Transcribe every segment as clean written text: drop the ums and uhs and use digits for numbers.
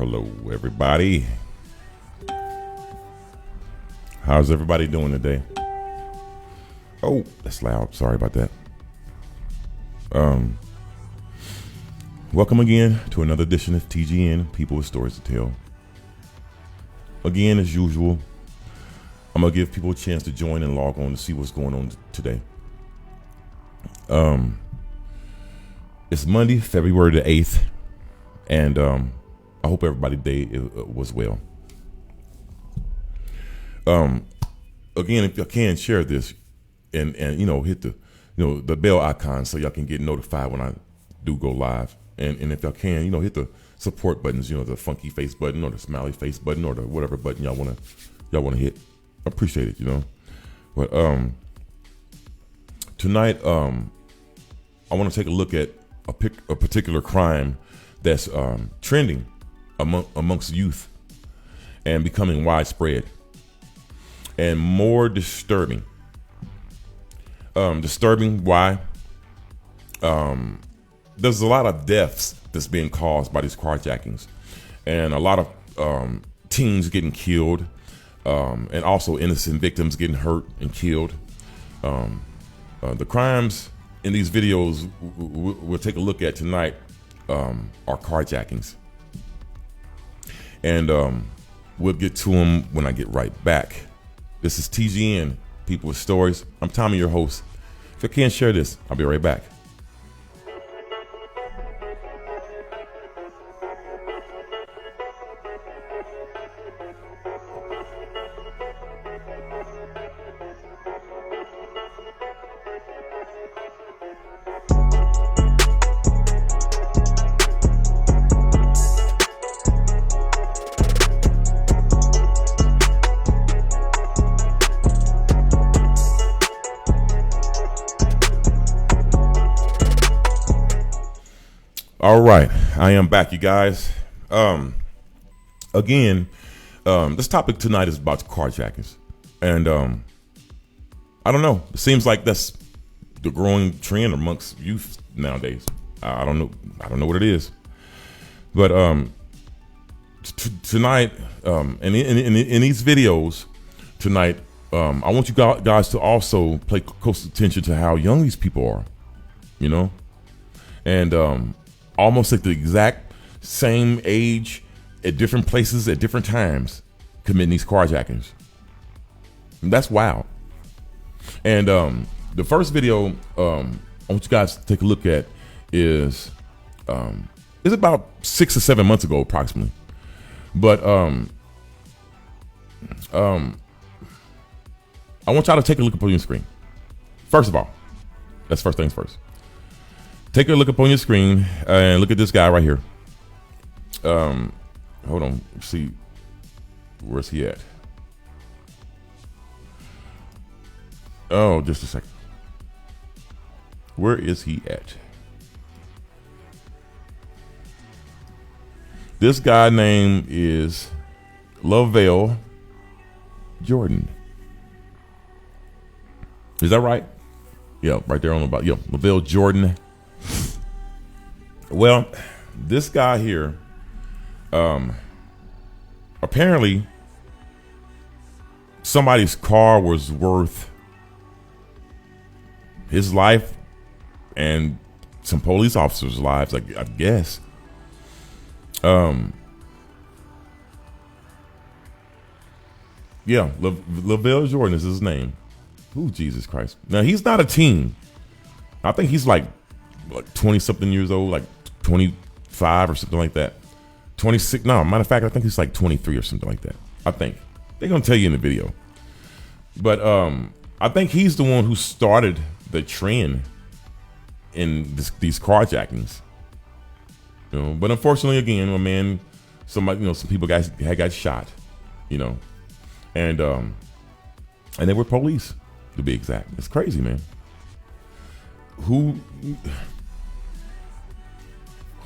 Hello, everybody. How's everybody doing today? Oh, that's loud. Sorry about that. Welcome again to another edition of TGN, People with Stories to Tell. Again, as usual, I'm going to give people a chance to join and log on to see what's going on today. It's Monday, February the 8th, and I hope everybody's day was well. Again, if y'all can share this and hit the bell icon so y'all can get notified when I do go live. And if y'all can, hit the support buttons, the funky face button or the smiley face button or the whatever button y'all wanna hit. I appreciate it, But tonight I want to take a look at a particular crime that's trending amongst youth and becoming widespread and more disturbing. Why? There's a lot of deaths that's being caused by these carjackings, and a lot of teens getting killed, and also innocent victims getting hurt and killed. The crimes in these videos we'll take a look at tonight are carjackings, and we'll get to them when I get right back. This is TGN, People with Stories. I'm Tommy, your host. If you can't share this, I'll be right back. All right, I am back, you guys. Again, this topic tonight is about carjackings, and I don't know. It seems like that's the growing trend amongst youth nowadays. I don't know what it is, but tonight, and in these videos tonight, I want you guys to also pay close attention to how young these people are, and almost at the exact same age at different places at different times committing these carjackings. And that's wild. And the first video I want you guys to take a look at is about 6 or 7 months ago approximately. But I want y'all to take a look up on your screen. First of all, that's first things first. Take a look up on your screen and look at this guy right here. Hold on, let's see, where's he at? Oh, just a second. Where is he at? This guy name is Lavelle Jordan. Is that right? Yeah, right there on the bottom. Yeah, Lavelle Jordan. Well, this guy here, apparently somebody's car was worth his life and some police officers' lives, I guess. Yeah, Lavelle Jordan is his name. Ooh, Jesus Christ. Now, he's not a teen. I think he's like 20-something years old, like 25 or something like that. 26. No, matter of fact, I think he's like 23 or something like that. I think they're gonna tell you in the video. But I think he's the one who started the trend in these carjackings. But unfortunately, again, some people had got shot. And they were police, to be exact. It's crazy, man.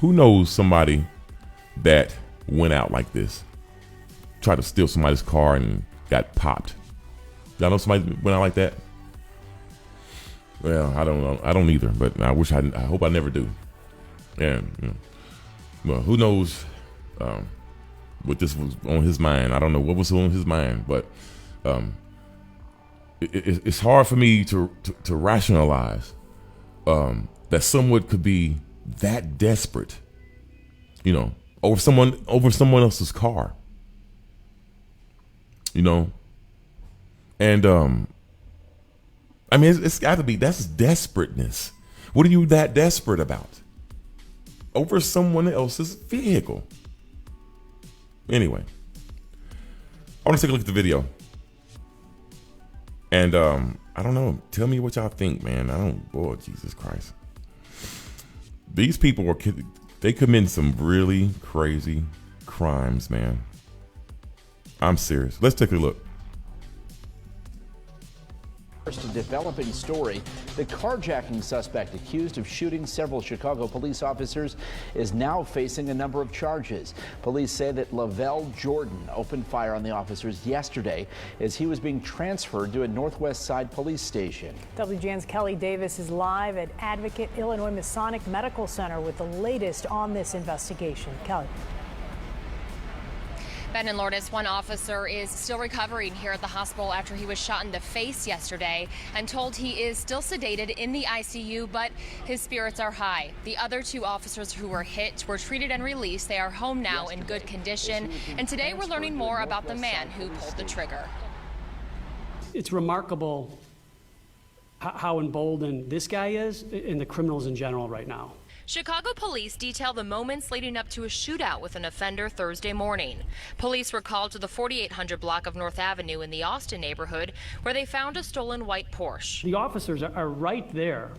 Who knows somebody that went out like this, tried to steal somebody's car and got popped? Y'all know somebody went out like that? Well, I don't know. I don't either, but I hope I never do. And well, who knows what this was on his mind. I don't know what was on his mind, but it's hard for me to rationalize that someone could be that desperate, you know, over someone else's car, you know, and I mean, it's got to be, that's desperateness. What are you that desperate about over someone else's vehicle? Anyway, I want to take a look at the video. And I don't know. Tell me what y'all think, man. Boy, Jesus Christ. These people they commit some really crazy crimes, man. I'm serious. Let's take a look. First, a developing story. The carjacking suspect accused of shooting several Chicago police officers is now facing a number of charges. Police say that Lavelle Jordan opened fire on the officers yesterday as he was being transferred to a Northwest Side police station. WGN's Kelly Davis is live at Advocate Illinois Masonic Medical Center with the latest on this investigation. Kelly. Ben and Lourdes, one officer is still recovering here at the hospital after he was shot in the face yesterday and told he is still sedated in the ICU, but his spirits are high. The other two officers who were hit were treated and released. They are home now in good condition. And today we're learning more about the man who pulled the trigger. It's remarkable how emboldened this guy is and the criminals in general right now. Chicago police detail the moments leading up to a shootout with an offender Thursday morning. Police were called to the 4800 block of North Avenue in the Austin neighborhood where they found a stolen white Porsche. The officers are right there,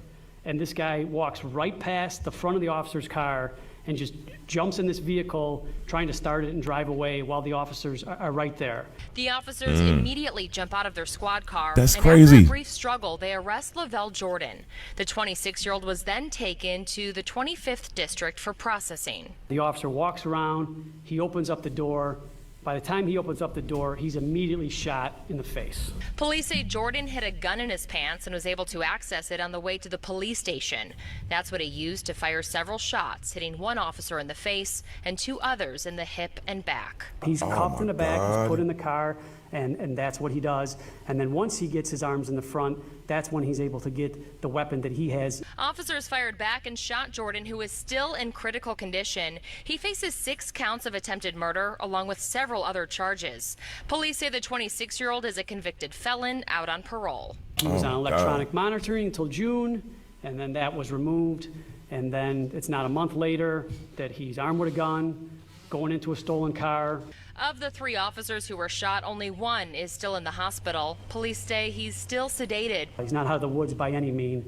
and this guy walks right past the front of the officer's car and just jumps in this vehicle, trying to start it and drive away while the officers are right there. The officers immediately jump out of their squad car. That's and crazy. After a brief struggle, they arrest Lavelle Jordan. The 26-year-old was then taken to the 25th district for processing. The officer walks around, he opens up the door. By the time he opens up the door, he's immediately shot in the face. Police say Jordan hid a gun in his pants and was able to access it on the way to the police station. That's what he used to fire several shots, hitting one officer in the face and two others in the hip and back. He's cuffed in the back, God. he's put in the car, and that's what he does. And then once he gets his arms in the front, that's when he's able to get the weapon that he has. Officers fired back and shot Jordan, who is still in critical condition. He faces 6 counts of attempted murder, along with several other charges. Police say the 26-year-old is a convicted felon out on parole. He was on electronic monitoring until June, and then that was removed. And then it's not a month later that he's armed with a gun, going into a stolen car. Of the 3 officers who were shot, only one is still in the hospital. Police say he's still sedated. He's not out of the woods by any means,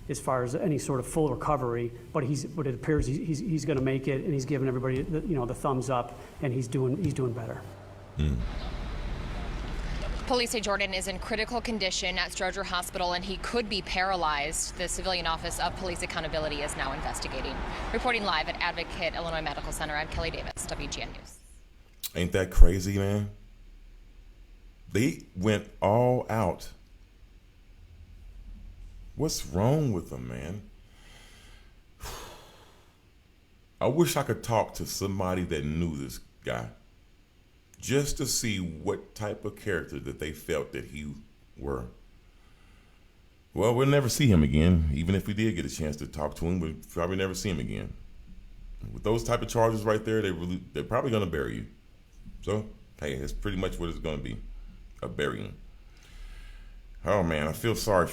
as far as any sort of full recovery, but it appears he's going to make it, and he's giving everybody the thumbs up, and he's doing better. Police say Jordan is in critical condition at Stroger Hospital and he could be paralyzed. The Civilian Office of Police Accountability is now investigating. Reporting live at Advocate Illinois Medical Center, I'm Kelly Davis, WGN News. Ain't that crazy, man? They went all out. What's wrong with them, man? I wish I could talk to somebody that knew this guy just to see what type of character that they felt that he were. Well, we'll never see him again. Even if we did get a chance to talk to him, we'll probably never see him again. With those type of charges right there, they're probably going to bury you. So, hey, that's pretty much what it's going to be, a burying. Oh, man, I feel sorry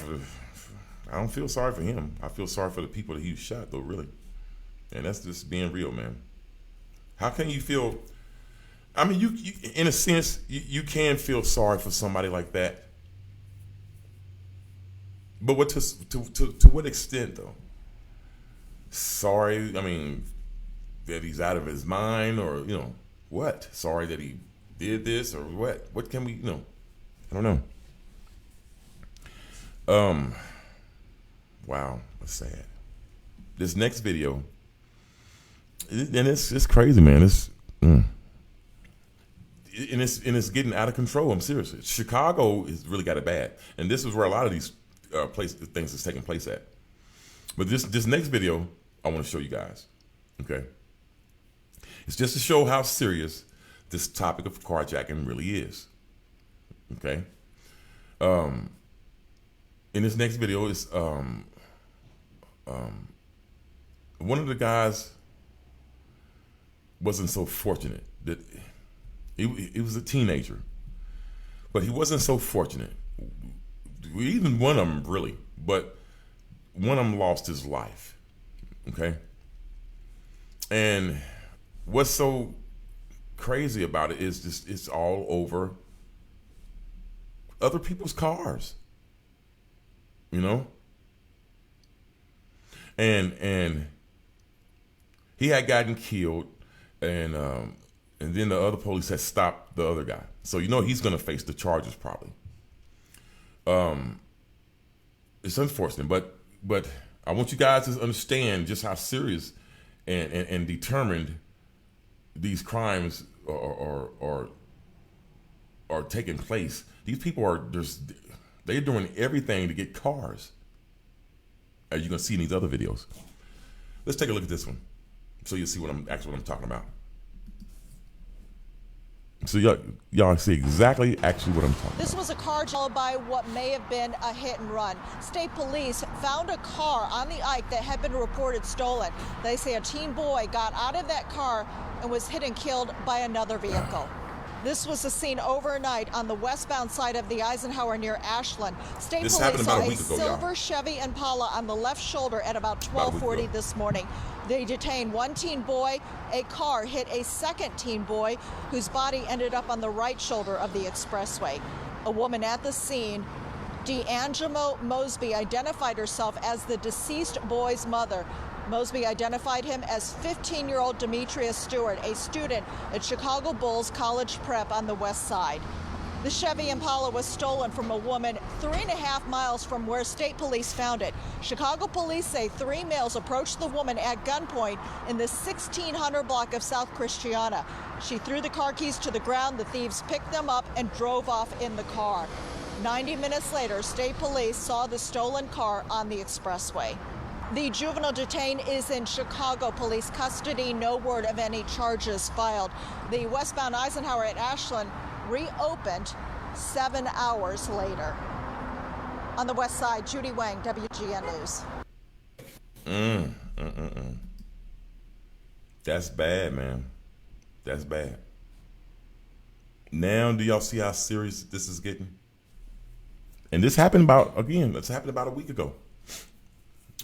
I don't feel sorry for him. I feel sorry for the people that he shot, though, really. And that's just being real, man. How can you feel... I mean, you in a sense, you can feel sorry for somebody like that. But what to what extent, though? Sorry, I mean, that he's out of his mind, or, what? Sorry that he did this, or what? What can we, I don't know. Wow, that's sad. This next video, and it's crazy, man. And it's getting out of control. I'm serious. Chicago has really got it bad, and this is where a lot of these things is taking place at. But this next video, I want to show you guys. Okay, It's just to show how serious this topic of carjacking really is. Okay. In this next video is one of the guys wasn't so fortunate that he was a teenager, but he wasn't so fortunate. Even one of them really, but one of them lost his life. Okay. And what's so crazy about it is just it's all over other people's cars, you know. And he had gotten killed, and then the other police had stopped the other guy, so you know he's gonna face the charges probably. It's unfortunate, but I want you guys to understand just how serious and determined these crimes are taking place. These people they're doing everything to get cars, as you're gonna see in these other videos. Let's take a look at this one, so you'll see what I'm talking about. So y'all see exactly what I'm talking about. This was a car followed by what may have been a hit and run. State police found a car on the Ike that had been reported stolen. They say a teen boy got out of that car and was hit and killed by another vehicle. This was the scene overnight on the westbound side of the Eisenhower near Ashland. State police saw a silver Chevy Impala on the left shoulder at about 12:40 this morning. They detained one teen boy. A car hit a second teen boy whose body ended up on the right shoulder of the expressway. A woman at the scene, D'Angelo Mosby, identified herself as the deceased boy's mother. Mosby identified him as 15-year-old Demetrius Stewart, a student at Chicago Bulls College Prep on the west side. The Chevy Impala was stolen from a woman 3.5 miles from where state police found it. Chicago police say 3 males approached the woman at gunpoint in the 1600 block of South Christiana. She threw the car keys to the ground. The thieves picked them up and drove off in the car. 90 minutes later, state police saw the stolen car on the expressway. The juvenile detained is in Chicago police custody. No word of any charges filed. The westbound Eisenhower at Ashland reopened 7 hours later. On the west side, Judy Wang, WGN News. That's bad, man. That's bad. Now, do y'all see how serious this is getting? And this happened about a week ago.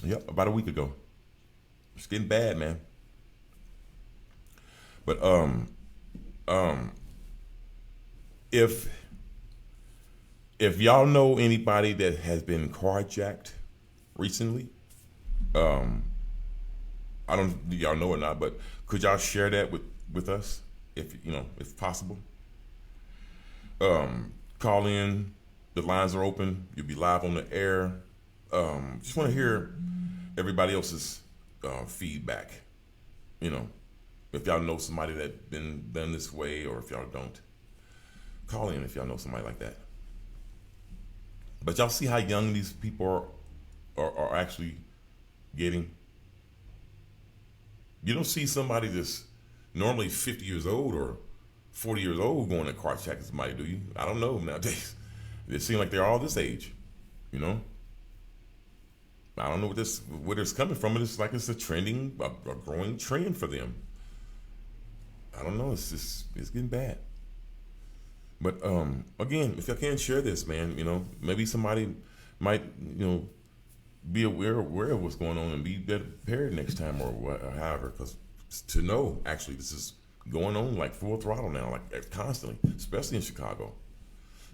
Yep, about a week ago. It's getting bad, man. But if y'all know anybody that has been carjacked recently, I don't do y'all know or not, but could y'all share that with us if possible? Call in. The lines are open. You'll be live on the air. Just want to hear everybody else's feedback. If y'all know somebody that's been done this way, or if y'all don't, call in if y'all know somebody like that. But y'all see how young these people are actually getting. You don't see somebody that's normally 50 years old or 40 years old going to carjacking somebody, do you? I don't know nowadays. It seems like they're all this age, I don't know where it's coming from. It's like it's a growing trend for them. I don't know. It's getting bad. But again, if y'all can share this, man, maybe somebody might, be aware of what's going on and be better prepared next time or however. Because to know actually this is going on like full throttle now, like constantly, especially in Chicago.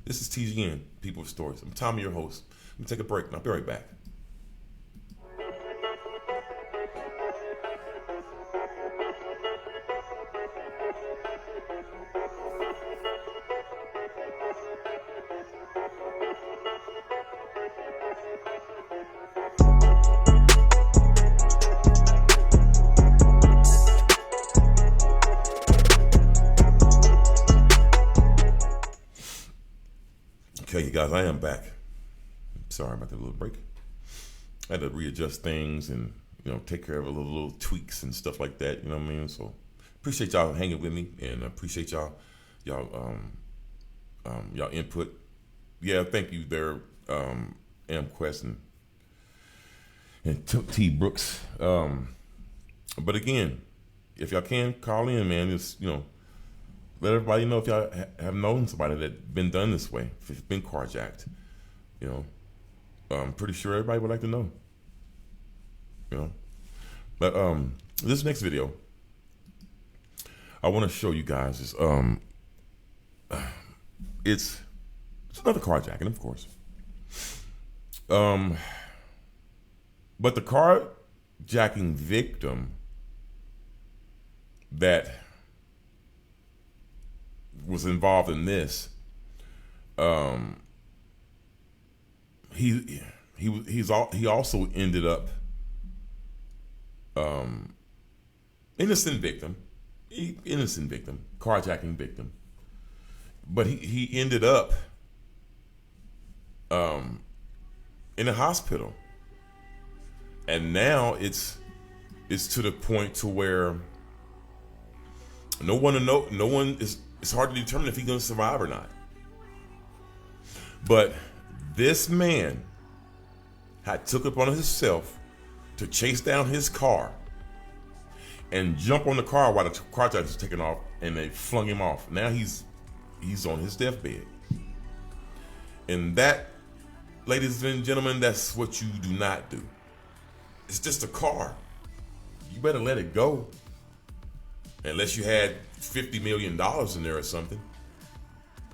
This is TGN, People with Stories. I'm Tommy, your host. Let me take a break, and I'll be right back. Okay, you guys, I am back. Sorry about that little break. I had to readjust things and, take care of a little tweaks and stuff like that, you know what I mean? So appreciate y'all hanging with me, and appreciate y'all input. Yeah, thank you there, M. Quest and T. Brooks. But again, if y'all can call in, man, just let everybody know if y'all have known somebody that been done this way, if it's been carjacked. I'm pretty sure everybody would like to know. But this next video, I want to show you guys is it's another carjacking, of course. But the carjacking victim that was involved in this, he also ended up innocent victim, carjacking victim, but he ended up in a hospital, and now it's to the point to where no one is. It's hard to determine if he's going to survive or not. But this man had took upon himself to chase down his car and jump on the car while the carjacker was taking off, and they flung him off. Now he's on his deathbed. And that, ladies and gentlemen, that's what you do not do. It's just a car. You better let it go. Unless you had $50 million in there or something.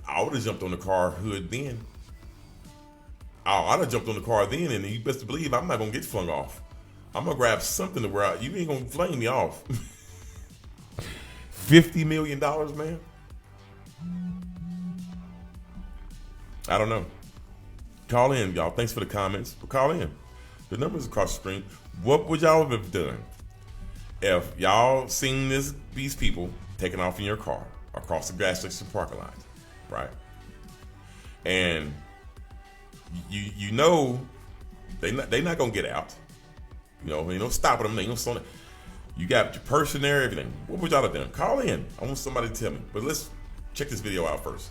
I would have jumped on the car hood then. I'd have jumped on the car then, and you best believe I'm not going to get flung off. I'm going to grab something to where you ain't going to flame me off. $50 million, man? I don't know. Call in, y'all. Thanks for the comments. But call in. The numbers across the screen. What would y'all have done if y'all seen these people taking off in your car across the gas station parking lot, right? And you know they not gonna get out. Ain't no stopping them. Ain't no slowing. You got your purse in there, everything. What would y'all have done? Call in. I want somebody to tell me. But let's check this video out first.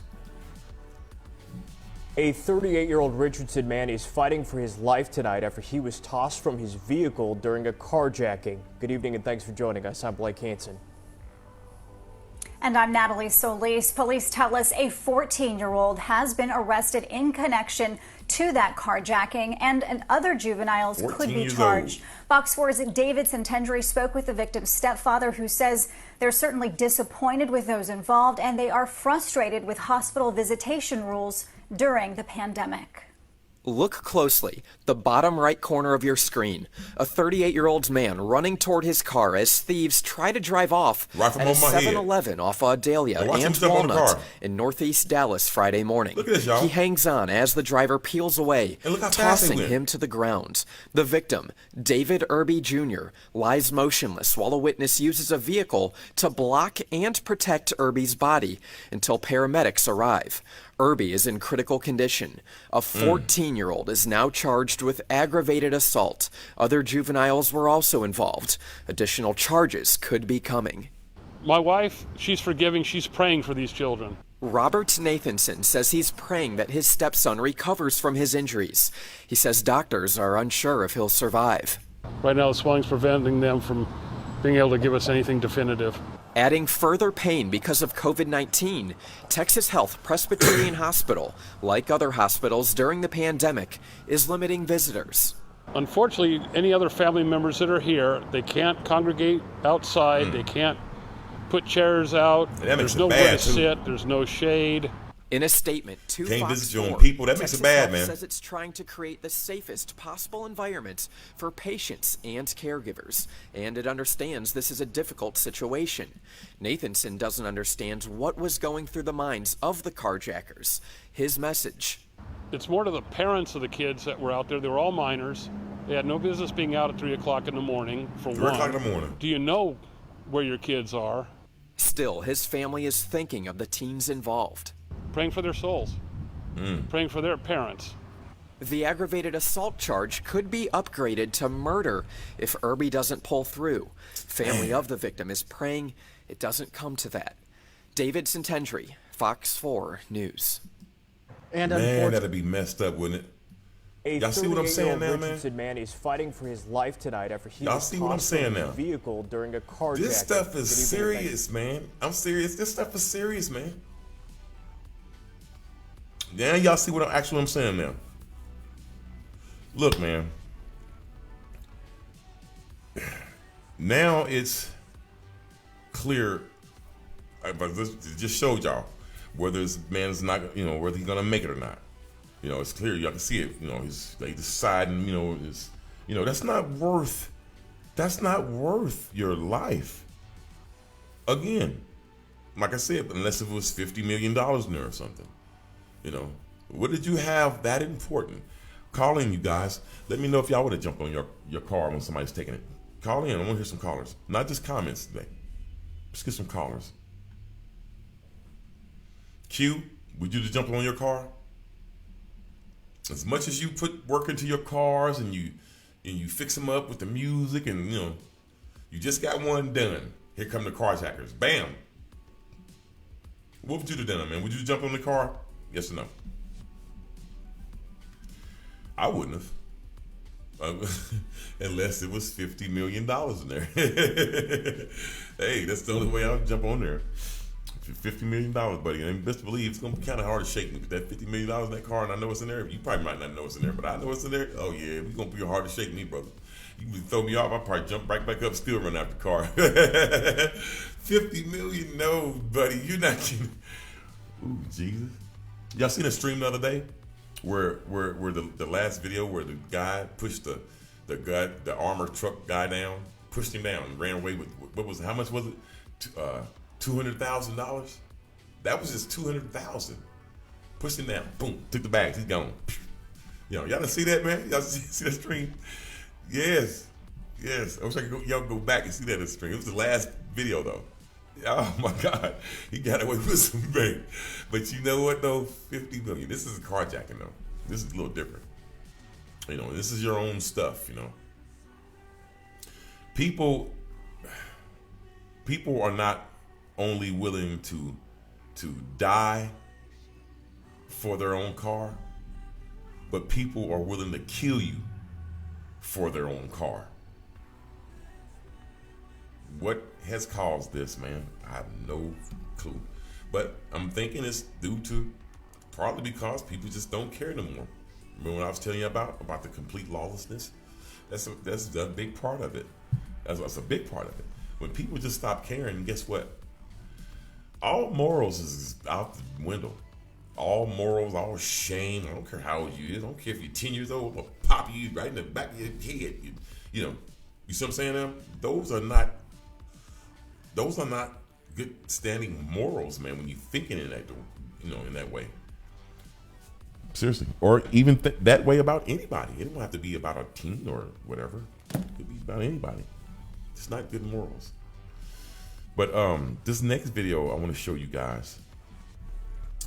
A 38-year-old Richardson man is fighting for his life tonight after he was tossed from his vehicle during a carjacking. Good evening and thanks for joining us. I'm Blake Hansen. And I'm Natalie Solis. Police tell us a 14-year-old has been arrested in connection to that carjacking, and other juveniles could be charged. Fox 4's David Santendry spoke with the victim's stepfather, who says they're certainly disappointed with those involved and they are frustrated with hospital visitation rules during the pandemic. Look closely, the bottom right corner of your screen. A 38-year-old man running toward his car as thieves try to drive off at a 7-Eleven off Audelia and Walnut in northeast Dallas Friday morning. Look at this, y'all. He hangs on as the driver peels away, tossing him to the ground. The victim, David Irby Jr., lies motionless while a witness uses a vehicle to block and protect Irby's body until paramedics arrive. Irby is in critical condition. A 14-year-old is now charged with aggravated assault. Other juveniles were also involved. Additional charges could be coming. My wife, she's forgiving. She's praying for these children. Robert Nathanson says he's praying that his stepson recovers from his injuries. He says doctors are unsure if he'll survive. Right now, the swelling's preventing them from being able to give us anything definitive. Adding further pain because of COVID-19, Texas Health Presbyterian Hospital, like other hospitals during the pandemic, is limiting visitors. Unfortunately, any other family members that are here, they can't congregate outside, they can't put chairs out, there's nowhere to sit, there's no shade. In a statement to Fox 4, people, that makes Texas it bad, Health man. says it's trying to create the safest possible environment for patients and caregivers, and it understands this is a difficult situation. Nathanson doesn't understand what was going through the minds of the carjackers. His message: It's more to the parents of the kids that were out there. They were all minors. They had no business being out at 3 o'clock in the morning, for 3 o'clock in the morning. Do you know where your kids are? Still, his family is thinking of the teens involved. Praying for their souls, praying for their parents. The aggravated assault charge could be upgraded to murder if Irby doesn't pull through. Family of the victim is praying it doesn't come to that. David Centendry, Fox 4 News. And man, that'd be messed up, wouldn't it? Y'all see what I'm saying now, man? Richardson man is fighting for his life tonight after he was tossed from his vehicle during a carjacking. This stuff is serious, man. I'm serious. This stuff is serious, man. Now y'all see what I'm saying now. Look, man. Now it's clear. But this just showed y'all whether this man's not, whether he's gonna make it or not. It's clear. Y'all can see it. He's like deciding. That's not worth your life. Again, like I said, unless it was $50 million in there or something. What did you have that important? Call in, you guys. Let me know if y'all would have jumped on your car when somebody's taking it. Call in. I want to hear some callers. Not just comments today. Let's get some callers. Q, would you just jump on your car? As much as you put work into your cars and you fix them up with the music and you just got one done. Here come the carjackers. Bam. What would you have done, man? Would you jump on the car? Yes or no? I wouldn't have. Unless it was $50 million in there. Hey, that's the only way I would jump on there. $50 million, buddy. And best believe it's going to be kind of hard to shake me with that $50 million in that car, and I know it's in there. You probably might not know it's in there, but I know it's in there. Oh, yeah, it's going to be hard to shake me, brother. You can throw me off, I'll probably jump right back up, still run after the car. $50 million, no, buddy. You're not kidding. Ooh, Jesus. Y'all seen a stream the other day where the last video where the guy pushed the armored truck guy down, pushed him down and ran away with, how much was it? $200,000? That was just $200,000. Pushed him down, boom, took the bags, he's gone. Y'all didn't see that, man? Y'all see that stream? Yes. I wish I could y'all go back and see that in the stream. It was the last video though. Oh my God, he got away with some bank. But you know what though? $50 million. This is carjacking though. This is a little different. This is your own stuff. People are not only willing to die for their own car, but people are willing to kill you for their own car. What has caused this, man? I have no clue. But I'm thinking it's due to partly because people just don't care no more. Remember what I was telling you about the complete lawlessness? That's a big part of it. That's a big part of it. When people just stop caring, guess what? All morals is out the window. All morals, all shame. I don't care how old you is. I don't care if you're 10 years old. I'll pop you right in the back of your head. You see what I'm saying now? Those are not good standing morals, man, when you're thinking in that, in that way. Seriously. Or even that way about anybody. It don't have to be about a teen or whatever. It could be about anybody. It's not good morals. But this next video I want to show you guys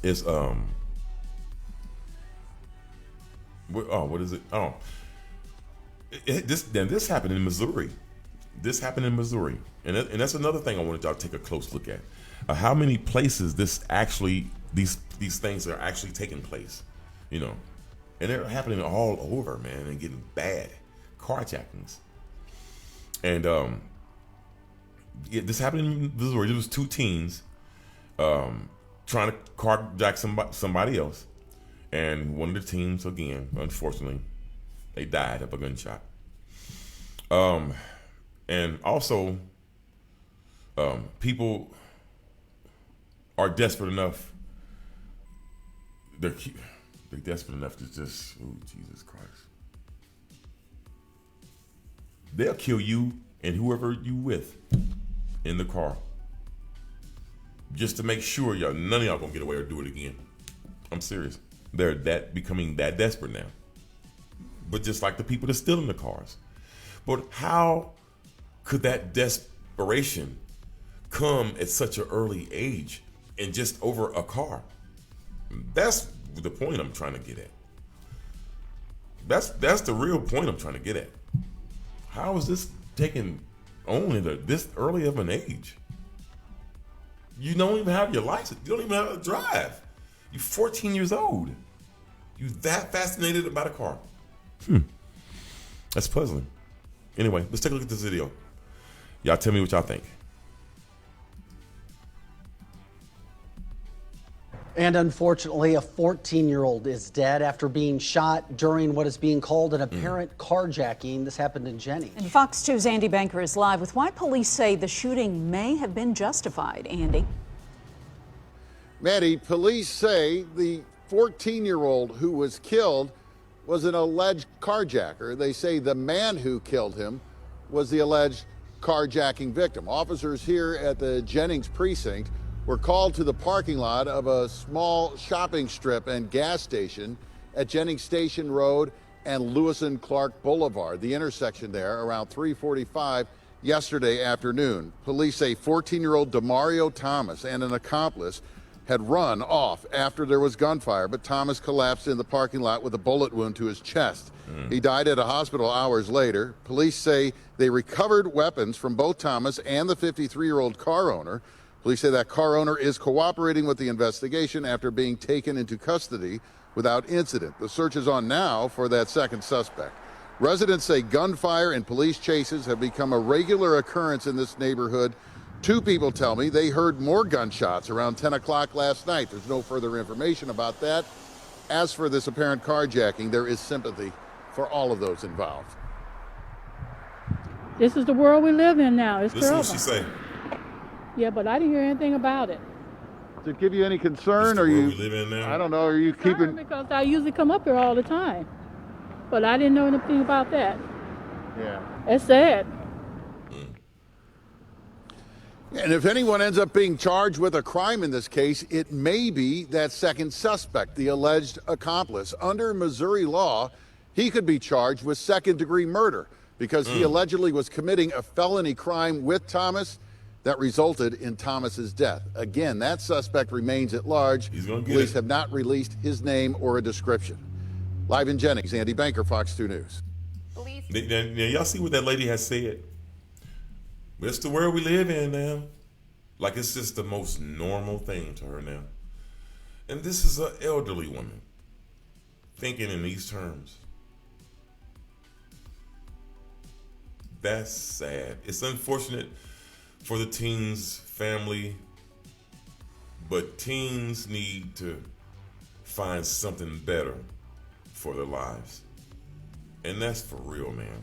is what is it? Oh, this happened in Missouri. This happened in Missouri, and that's another thing I wanted y'all to take a close look at. How many places these things are actually taking place, and they're happening all over, man, and getting bad carjackings. And this happened in Missouri. There was two teens trying to carjack somebody else, and one of the teens, again, unfortunately, they died of a gunshot. And also, people are desperate enough. They're desperate enough to just, oh, Jesus Christ. They'll kill you and whoever you with in the car, just to make sure none of y'all gonna get away or do it again. I'm serious. They're becoming that desperate now. But just like the people that steal in the cars. But how could that desperation come at such an early age and just over a car? That's the point I'm trying to get at. That's the real point I'm trying to get at. How is this taken on at this early of an age? You don't even have your license. You don't even have to drive. You're 14 years old. You that fascinated about a car? That's puzzling. Anyway, let's take a look at this video. Y'all tell me what y'all think. And unfortunately, a 14-year-old is dead after being shot during what is being called an apparent carjacking. This happened in Jennings. And Fox 2's Andy Banker is live with why police say the shooting may have been justified. Andy. Maddie, police say the 14-year-old who was killed was an alleged carjacker. They say the man who killed him was the alleged carjacking victim. Officers here at the Jennings precinct were called to the parking lot of a small shopping strip and gas station at Jennings Station Road and Lewis and Clark Boulevard, the intersection there, around 3:45 yesterday afternoon. Police say 14-year-old Demario Thomas and an accomplice had run off after there was gunfire, but Thomas collapsed in the parking lot with a bullet wound to his chest. He died at a hospital hours later. Police say they recovered weapons from both Thomas and the 53-year-old car owner. Police say that car owner is cooperating with the investigation after being taken into custody without incident. The search is on now for that second suspect. Residents say gunfire and police chases have become a regular occurrence in this neighborhood. Two people tell me they heard more gunshots around 10 o'clock last night. There's no further information about that. As for this apparent carjacking, there is sympathy for all of those involved. This is the world we live in now. It's Listen terrible. what she say. Yeah, but I didn't hear anything about it. Does it give you any concern? Or you? We live in now? I don't know. Are you keeping? Because I usually come up here all the time, but I didn't know anything about that. Yeah. It's sad. And if anyone ends up being charged with a crime in this case, it may be that second suspect, the alleged accomplice. Under Missouri law, he could be charged with second-degree murder because he allegedly was committing a felony crime with Thomas that resulted in Thomas's death. Again, that suspect remains at large. Police have not released his name or a description. Live in Jennings, Andy Banker, Fox 2 News. Now, y'all see what that lady has said? It's the world we live in now. Like it's just the most normal thing to her now. And this is an elderly woman thinking in these terms. That's sad. It's unfortunate for the teen's family, but teens need to find something better for their lives. And that's for real, man.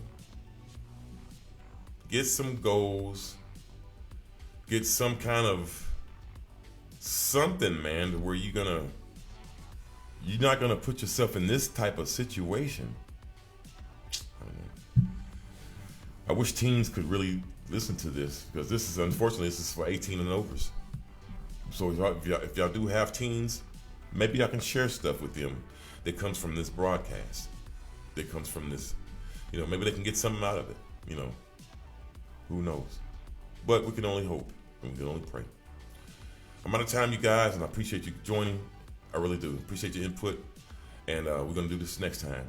Get some goals. Get some kind of something, man, where you're not gonna put yourself in this type of situation. I wish teens could really listen to this, because this is, unfortunately, this is for 18 and overs. So if y'all do have teens, maybe y'all can share stuff with them that comes from this broadcast, that comes from this, maybe they can get something out of it, who knows? But we can only hope, and we can only pray. I'm out of time, you guys, and I appreciate you joining. I really do. Appreciate your input, and we're gonna do this next time.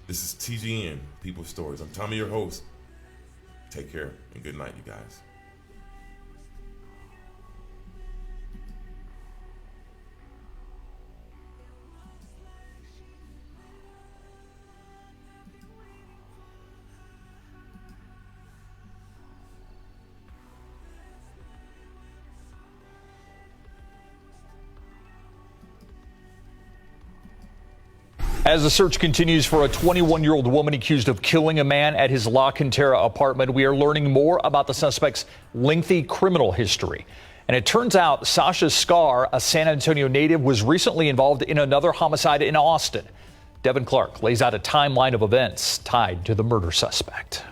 This is TGN, People's Stories. I'm Tommy, your host. Take care, and good night, you guys. As the search continues for a 21-year-old woman accused of killing a man at his La Cantera apartment, we are learning more about the suspect's lengthy criminal history. And it turns out Sasha Scar, a San Antonio native, was recently involved in another homicide in Austin. Devin Clark lays out a timeline of events tied to the murder suspect.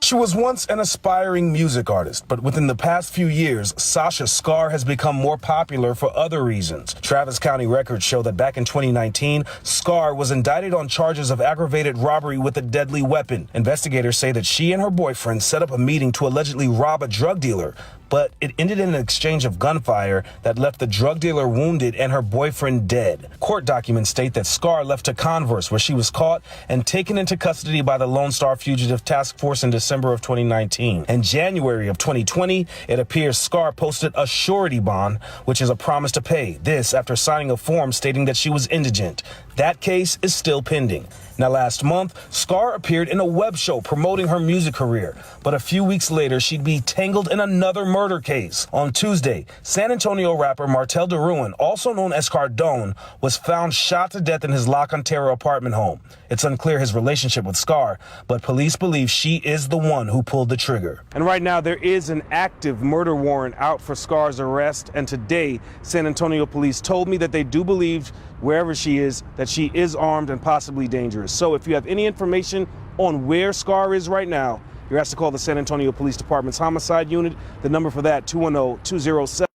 She was once an aspiring music artist, but within the past few years, Sasha Scar has become more popular for other reasons. Travis County records show that back in 2019, Scar was indicted on charges of aggravated robbery with a deadly weapon. Investigators say that she and her boyfriend set up a meeting to allegedly rob a drug dealer, but it ended in an exchange of gunfire that left the drug dealer wounded and her boyfriend dead. Court documents state that Scar left to Converse, where she was caught and taken into custody by the Lone Star Fugitive Task Force in December of 2019. In January of 2020, it appears Scar posted a surety bond, which is a promise to pay. This after signing a form stating that she was indigent. That case is still pending. Now, last month, Scar appeared in a web show promoting her music career, but a few weeks later, she'd be tangled in another murder case. On Tuesday, San Antonio rapper Martel DeRuin, also known as Cardone, was found shot to death in his La Cantera apartment home. It's unclear his relationship with Scar, but police believe she is the one who pulled the trigger. And right now, there is an active murder warrant out for Scar's arrest, and today, San Antonio police told me that they do believe, wherever she is, that she is armed and possibly dangerous. So if you have any information on where Scar is right now, you're asked to call the San Antonio Police Department's homicide unit. The number for that, 210-207.